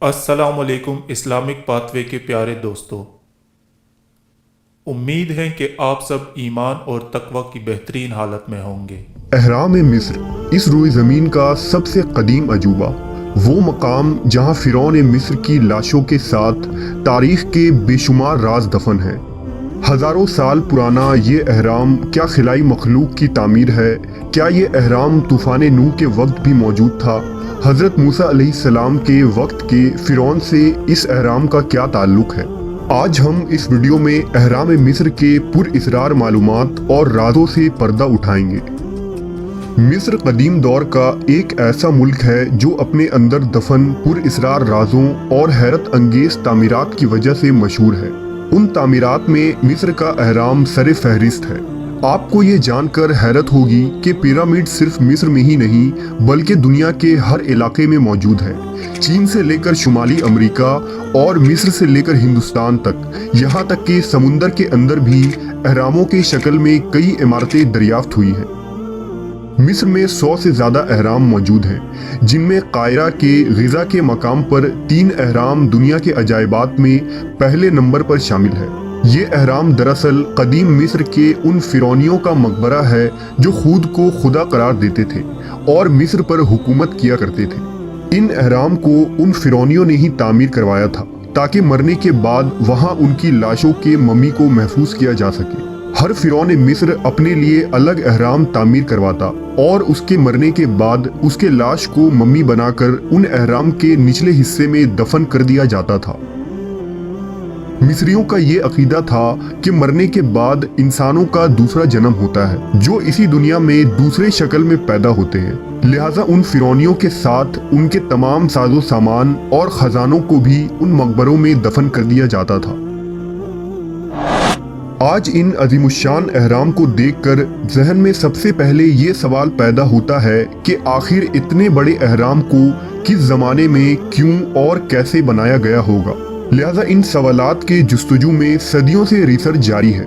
अस्सलाम वालेकुम Islamic pathway के प्यारे दोस्तों। उम्मीद है कि आप सब ईमान और तकवा की बेहतरीन हालत में होंगे। अहराम मिस्र इस रोए ज़मीन का सबसे कदीम अजूबा, वो मकाम जहाँ फ़िरौन मिस्र की लाशों के साथ तारीख़ के बेशुमार राज दफन हैं। हज़ारों साल पुराना ये अहराम क्या खिलाई मखलूक की तामीर है? क्या ये अहराम तूफ़ान नूह के वक्त भी मौजूद था? हज़रत मूसा अलैहिस्सलाम के वक्त के फ़िरौन से इस अहराम का क्या ताल्लुक़ है? आज हम इस वीडियो में अहराम मिस्र के पुरइसरार मालूमात और राज़ों से पर्दा उठाएंगे। मिस्र कदीम दौर का एक ऐसा मुल्क है जो अपने अंदर दफन पुरइसरार राज़ों और हैरत अंगेज तामीरात की वजह से मशहूर है। उन तामीरात में मिस्र का अहराम सरे फहरिस्त है। आपको ये जानकर हैरत होगी कि पिरामिड सिर्फ मिस्र में ही नहीं बल्कि दुनिया के हर इलाके में मौजूद है। चीन से लेकर शुमाली अमेरिका और मिस्र से लेकर हिंदुस्तान तक, यहाँ तक कि समुंदर के अंदर भी अहरामों की शक्ल में कई इमारतें दरियाफ्त हुई हैं। मिस्र में 100 से ज़्यादा अहराम मौजूद हैं, जिनमें कायरा के गिज़ा के मकाम पर 3 अहराम दुनिया के अजायबात में पहले नंबर पर शामिल है। ये अहराम दरअसल कदीम मिस्र के उन फ़िरौनियों का मकबरा है जो खुद को खुदा करार देते थे और मिस्र पर हुकूमत किया करते थे। इन अहराम को उन फ़िरौनियों ने ही तामीर करवाया था ताकि मरने के बाद वहाँ उनकी लाशों के मम्मी को महफूज किया जा सके। हर फ़िरौन मिस्र अपने लिए अलग अहराम तामीर करवाता और उसके मरने के बाद उसके लाश को मम्मी बनाकर उन अहराम के निचले हिस्से में दफन कर दिया जाता था। मिस्रियों का ये अकीदा था कि मरने के बाद इंसानों का दूसरा जन्म होता है जो इसी दुनिया में दूसरे शक्ल में पैदा होते हैं। लिहाजा उन फ़िरौनियों के साथ उनके तमाम साजो सामान और ख़जानों को भी उन मकबरों में दफन कर दिया जाता था। आज इन अजीमुशान अहराम को देखकर जहन में सबसे पहले ये सवाल पैदा होता है कि आखिर इतने बड़े अहराम को किस ज़माने में क्यों और कैसे बनाया गया होगा। लिहाजा इन सवालात के जुस्तजू में सदियों से रिसर्च जारी है।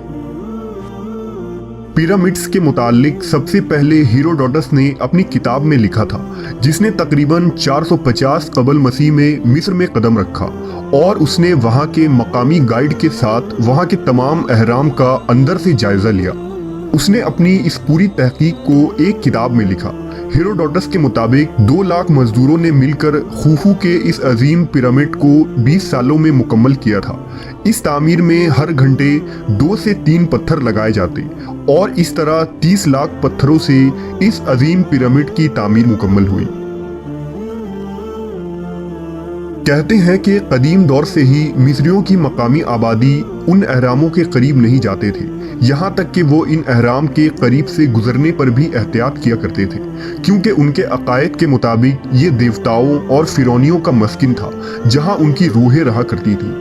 पिरामिड्स के मुतालिक सबसे पहले हेरोडोटस ने अपनी किताब में लिखा था, जिसने तकरीबन 450 कबल मसीह में मिस्र में कदम रखा और उसने वहाँ के मकामी गाइड के साथ वहाँ के तमाम अहराम का अंदर से जायजा लिया। उसने अपनी इस पूरी तहकीक को एक किताब में लिखा। हेरोडोटस के मुताबिक 2 लाख मजदूरों ने मिलकर खूफू के इस अजीम पिरामिड को 20 सालों में मुकम्मल किया था। इस तामीर में हर घंटे 2 से 3 पत्थर लगाए जाते और इस तरह 30 लाख पत्थरों से इस अजीम पिरामिड की तामीर मुकम्मल हुई। कहते हैं कि कदीम दौर से ही मिस्रियों की मकामी आबादी उन अहरामों के करीब नहीं जाते थे, यहाँ तक कि वो इन अहराम के करीब से गुजरने पर भी एहतियात किया करते थे, क्योंकि उनके अकायद के मुताबिक ये देवताओं और फ़िरौनियों का मस्किन था जहाँ उनकी रूहें रहा करती थी।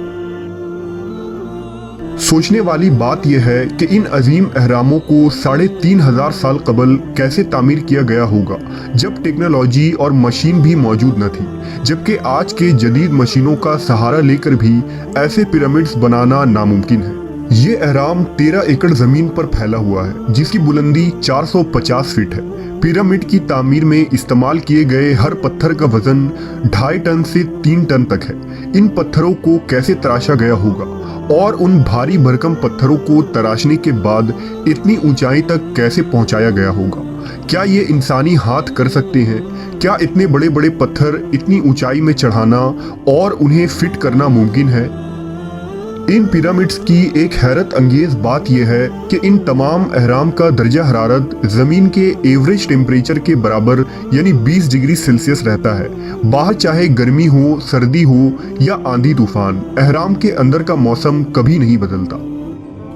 सोचने वाली बात यह है कि इन अजीम अहरामों को 3500 साल कबल कैसे तामीर किया गया होगा जब टेक्नोलॉजी और मशीन भी मौजूद न थी, जबकि आज के जदीद मशीनों का सहारा लेकर भी ऐसे पिरामिड्स बनाना नामुमकिन है। ये अहराम 13 एकड़ ज़मीन पर फैला हुआ है जिसकी बुलंदी 450 फीट है। पिरामिड की तामीर में इस्तेमाल किए गए हर पत्थर का वजन 2.5 टन से 3 टन तक है। इन पत्थरों को कैसे तराशा गया होगा और उन भारी भरकम पत्थरों को तराशने के बाद इतनी ऊंचाई तक कैसे पहुंचाया गया होगा? क्या ये इंसानी हाथ कर सकते हैं? क्या इतने बड़े बड़े पत्थर इतनी ऊंचाई में चढ़ाना और उन्हें फिट करना मुमकिन है? इन पिरामिड्स की एक हैरत अंगेज बात यह है कि इन तमाम अहराम का दर्जा हरारत ज़मीन के एवरेज टेम्परेचर के बराबर यानी 20 डिग्री सेल्सियस रहता है। बाहर चाहे गर्मी हो, सर्दी हो या आंधी तूफान, अहराम के अंदर का मौसम कभी नहीं बदलता।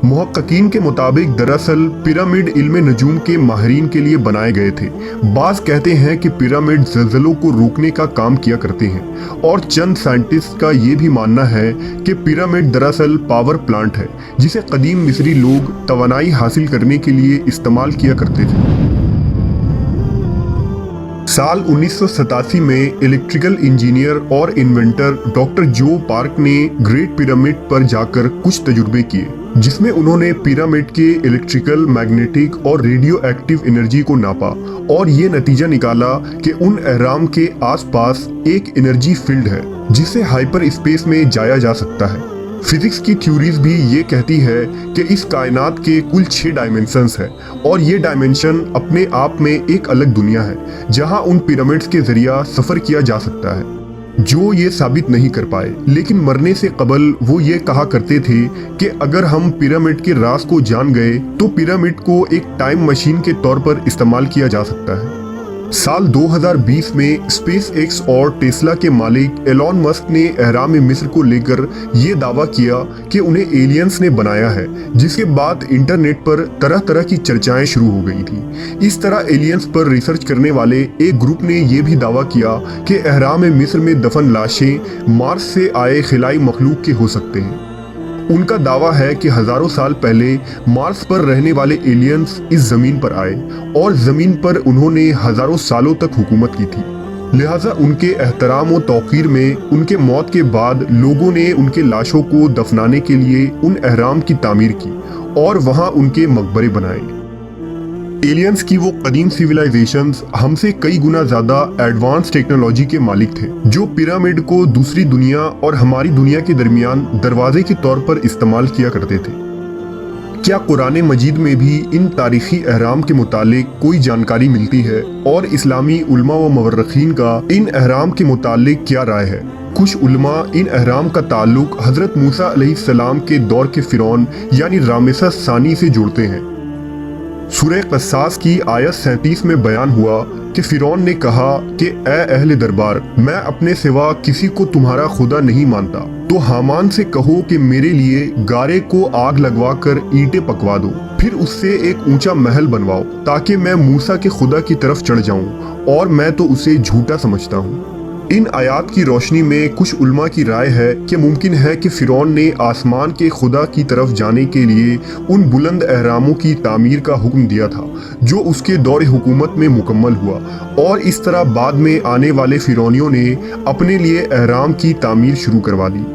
मुहक्किकीन के मुताबिक दरअसल पिरामिड इल्म नजूम के माहिरीन के लिए बनाए गए थे। बाज़ कहते हैं कि पिरामिड ज़लज़लों को रोकने का काम किया करते हैं और चंद साइंटिस्ट का ये भी मानना है कि पिरामिड दरअसल पावर प्लांट है जिसे कदीम मिस्री लोग तवानाई हासिल करने के लिए इस्तेमाल किया करते थे। साल 1987 में इलेक्ट्रिकल इंजीनियर और इन्वेंटर डॉक्टर जो पार्क ने ग्रेट पिरामिड पर जाकर कुछ तजुर्बे किए। जिसमें उन्होंने पिरामिड के इलेक्ट्रिकल, मैग्नेटिक और रेडियो एक्टिव एनर्जी को नापा और ये नतीजा निकाला कि उन अहराम के आसपास एक एनर्जी फील्ड है जिसे हाइपर स्पेस में जाया जा सकता है। फिजिक्स की थ्योरीज भी ये कहती है कि इस कायनात के कुल 6 डायमेंशंस है और ये डायमेंशन अपने आप में एक अलग दुनिया है जहां उन पिरामिड्स के जरिया सफर किया जा सकता है, जो ये साबित नहीं कर पाए। लेकिन मरने से कबल वो ये कहा करते थे कि अगर हम पिरामिड के राज को जान गए तो पिरामिड को एक टाइम मशीन के तौर पर इस्तेमाल किया जा सकता है। साल 2020 में स्पेस एक्स और टेस्ला के मालिक एलॉन मस्क ने अहराम मिस्र को लेकर ये दावा किया कि उन्हें एलियंस ने बनाया है, जिसके बाद इंटरनेट पर तरह तरह की चर्चाएं शुरू हो गई थी। इस तरह एलियंस पर रिसर्च करने वाले एक ग्रुप ने यह भी दावा किया कि अहराम मिस्र में दफन लाशें मार्स से आए खिलाई मखलूक के हो सकते हैं। उनका दावा है कि हजारों साल पहले मार्स पर रहने वाले एलियंस इस जमीन पर आए और जमीन पर उन्होंने हजारों सालों तक हुकूमत की थी। लिहाजा उनके एहतराम और तौकीर में उनके मौत के बाद लोगों ने उनके लाशों को दफनाने के लिए उन अहराम की तामीर की और वहां उनके मकबरे बनाए। एलियंस की वो कदीम सिविलाइजेशंस हमसे कई गुना ज्यादा एडवांस टेक्नोलॉजी के मालिक थे, जो पिरामिड को दूसरी दुनिया और हमारी दुनिया के दरमियान दरवाजे के तौर पर इस्तेमाल किया करते थे। क्या कुरान मजीद में भी इन तारीखी अहराम के मुतालिक कोई जानकारी मिलती है और इस्लामी उलमा व मवर्रखीन का इन अहराम के मुतालिक क्या राय है? कुछ उलमा इन अहराम का ताल्लुक हजरत मूसा अलैहिस्सलाम के दौर के फिरौन यानी रामेसस सानी से जोड़ते हैं। सूरह क़सास की आयत 37 में बयान हुआ कि फिरौन ने कहा कि ए अहले दरबार, मैं अपने सिवा किसी को तुम्हारा खुदा नहीं मानता, तो हामान से कहो कि मेरे लिए गारे को आग लगवा कर ईंटें पकवा दो, फिर उससे एक ऊंचा महल बनवाओ ताकि मैं मूसा के खुदा की तरफ चढ़ जाऊं, और मैं तो उसे झूठा समझता हूं। इन आयात की रोशनी में कुछ उल्मा की राय है कि मुमकिन है कि फिरौन ने आसमान के खुदा की तरफ जाने के लिए उन बुलंद अहरामों की तामीर का हुक्म दिया था जो उसके दौर हुकूमत में मुकम्मल हुआ, और इस तरह बाद में आने वाले फिरौनियों ने अपने लिए अहराम की तामीर शुरू करवा दी।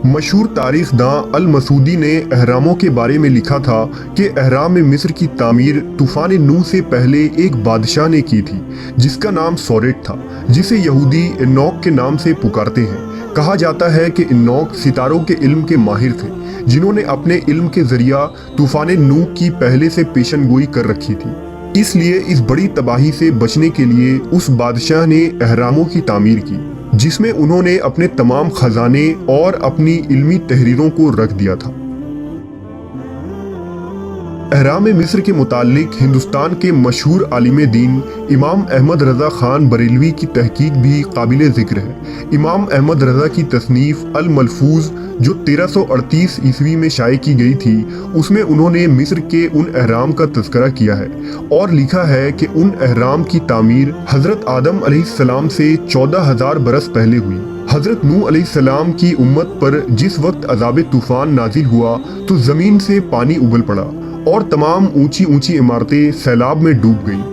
मशहूर तारीख दां अल मसूदी ने अहरामों के बारे में लिखा था कि अहराम मिस्र की तामीर तूफान नूह से पहले एक बादशाह ने की थी जिसका नाम सौरेट था, जिसे यहूदी इन्नोक के नाम से पुकारते हैं। कहा जाता है कि इन्नोक सितारों के इल्म के माहिर थे, जिन्होंने अपने इल्म के जरिया तूफान नूह की पहले से पेशनगोई कर रखी थी। इसलिए इस बड़ी तबाही से बचने के लिए उस बादशाह ने अहरामों की तामीर की, जिसमें उन्होंने अपने तमाम खजाने और अपनी इल्मी तहरीरों को रख दिया था। अहराम मिस्र के मुतालिक हिंदुस्तान के मशहूर आलिम दीन इमाम अहमद रज़ा खान बरेलवी की तहकीक भी काबिल ज़िक्र है। इमाम अहमद रज़ा की तसनीफ़ अल मलफूज जो 1338 ईस्वी में शाये की गई थी, उसमें उन्होंने मिस्र के उन अहराम का तज़करा किया है और लिखा है कि उन अहराम की तामीर हज़रत आदम अलैहिस्सलाम से 14,000 बरस पहले हुई। हज़रत नूह अलैहिस्सलाम की उम्मत पर जिस वक्त अज़ाब तूफ़ान नाजिल हुआ तो ज़मीन से पानी उबल पड़ा और तमाम ऊंची ऊंची इमारतें सैलाब में डूब गईं।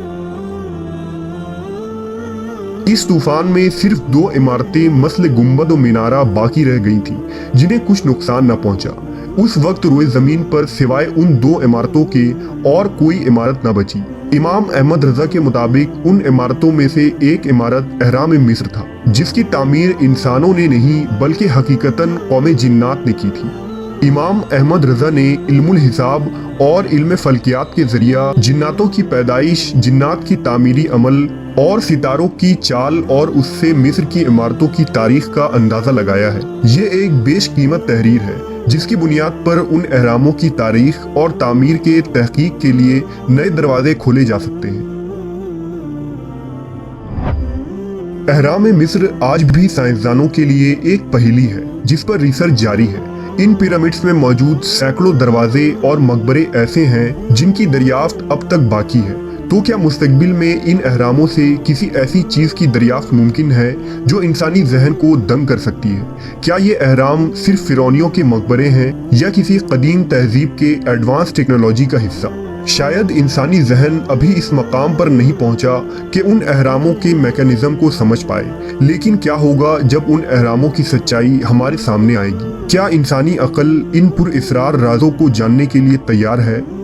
इस तूफान में सिर्फ 2 इमारतें मसल गुंबद और मीनारा बाकी रह गई थीं, जिन्हें कुछ नुकसान न पहुंचा। उस वक्त रोए जमीन पर सिवाय उन 2 इमारतों के और कोई इमारत न बची। इमाम अहमद रजा के मुताबिक उन इमारतों में से एक इमारत अहराम मिस्र था, जिसकी तामीर इंसानों ने नहीं बल्कि हकीकतन कौम जिन्नात ने की थी। इमाम अहमद रजा ने इल्मुल हिसाब और इल्म फल्कियात के जरिया जिन्नातों की पैदाइश, जिन्नात की तामीरी अमल और सितारों की चाल और उससे मिस्र की इमारतों की तारीख का अंदाजा लगाया है। ये एक बेशकीमत तहरीर है जिसकी बुनियाद पर उन अहरामों की तारीख और तामीर के तहकीक के लिए नए दरवाजे खोले जा सकते हैं। अहराम मिस्र आज भी साइंसदानों के लिए एक पहेली है जिस पर रिसर्च जारी है। इन पिरामिड्स में मौजूद सैकड़ों दरवाजे और मकबरे ऐसे हैं जिनकी दरियाफ्त अब तक बाकी है। तो क्या मुस्तकबिल में इन अहरामों से किसी ऐसी चीज़ की दरियाफ्त मुमकिन है जो इंसानी जहन को दंग कर सकती है? क्या ये अहराम सिर्फ फिरौनियों के मकबरे हैं या किसी कदीम तहजीब के एडवांस टेक्नोलॉजी का हिस्सा? शायद इंसानी जहन अभी इस मकाम पर नहीं पहुंचा कि उन अहरामों के मैकेनिज्म को समझ पाए, लेकिन क्या होगा जब उन अहरामों की सच्चाई हमारे सामने आएगी? क्या इंसानी अक्ल इन पुरअसरार राजों को जानने के लिए तैयार है?